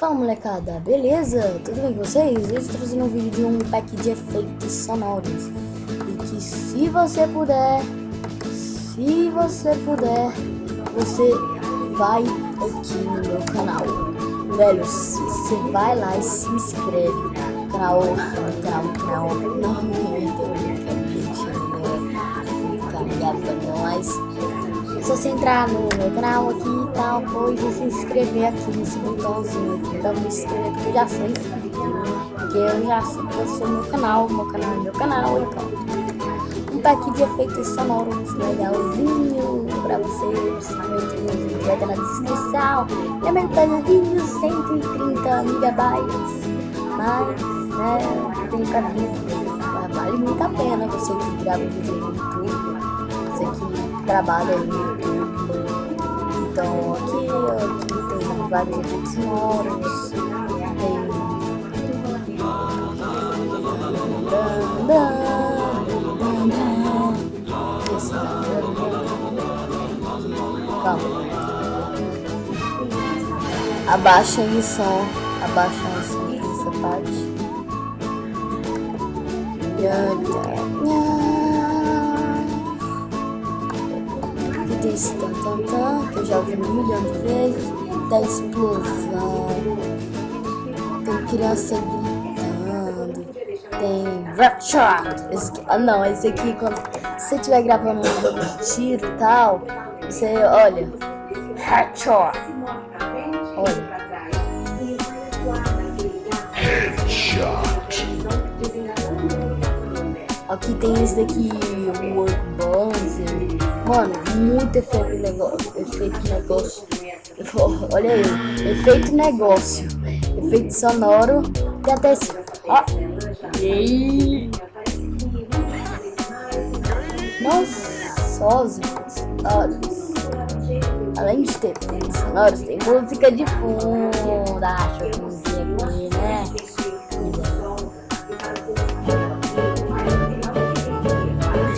Fala molecada, beleza? Tudo bem com vocês? Hoje eu estou trazendo um vídeo de um pack de efeitos sonoros. E que se você puder, você vai aqui no meu canal. Velho, você vai lá e se inscreve no canal. Não tá ligado pra nós. Se você entrar no meu canal aqui e tal, depois de se inscrever aqui nesse botãozinho aqui pra me inscrever, porque eu já sei, porque eu já sei que eu sou meu canal é meu canal e pronto. Um pack de efeitos sonoros legalzinho pra vocês, meu vídeo vai estar na descrição. É meio pesadinho, 130 megabytes, mas tem pra mim, vale muito a pena você que grava vídeo no YouTube, você que trabalha no YouTube. Então aqui tem vários efeitos sonoros, calma. Abaixa o som dessa parte. Aqui tem esse tan, que eu já ouvi 1 milhão de vezes. Da explosão. Tem criança gritando. Tem Rapshot. Esse aqui quando você estiver gravando um jogo de tiro e tal, você olha. Headshot. Olha. Aqui tem esse daqui, o Workbuzzer. Mano, muito efeito negócio. Olha aí, efeito negócio. Efeito sonoro. Tem até esse. Ó. Nossa, só os efeitos sonoros. Além de ter efeitos sonoros, tem música de fundo. Acho que música aqui, né?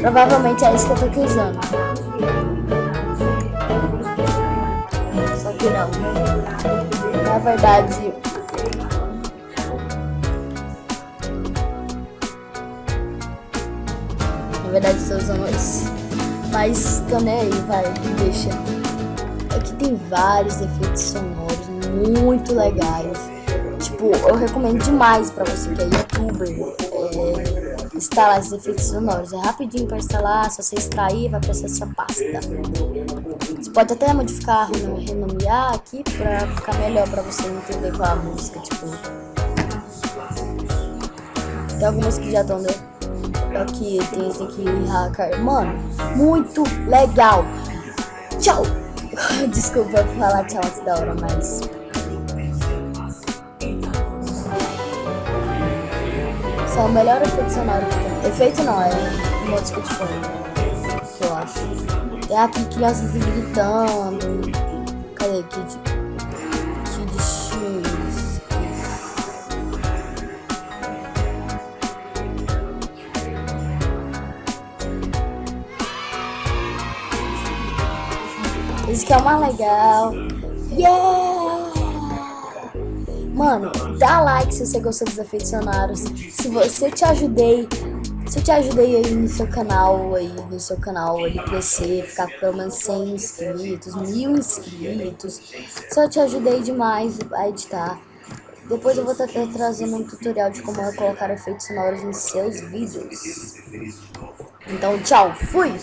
Provavelmente é isso que eu tô aqui usando. Só que não. Na verdade, estou usando isso. Mas tô nem aí, vai, deixa. Aqui tem vários efeitos sonoros muito legais. Tipo, eu recomendo demais pra você que é youtuber. Instalar esses efeitos sonoros. É rapidinho para instalar, só você extrair, vai para essa pasta. Você pode até modificar, renomear aqui para ficar melhor para você entender qual é a música. Tipo, tem algumas que já estão aqui, tem esse aqui, hacker. Mano, muito legal. Tchau. Desculpa eu falar tchau antes da hora, mas só o melhor efeito sonoro que tem. Efeito não, é música de fundo, eu acho. Tem aqui crianças gritando. Cadê Kid X? Esse que é o mais legal. Yeah! Mano, dá like se você gostou dos efeitos sonoros. Se eu te ajudei aí no seu canal ele crescer, ficar com pelo menos 100 inscritos, 1000 inscritos. Se eu te ajudei demais a editar. Depois eu vou estar trazendo um tutorial de como colocar efeitos sonoros em seus vídeos. Então, tchau, fui!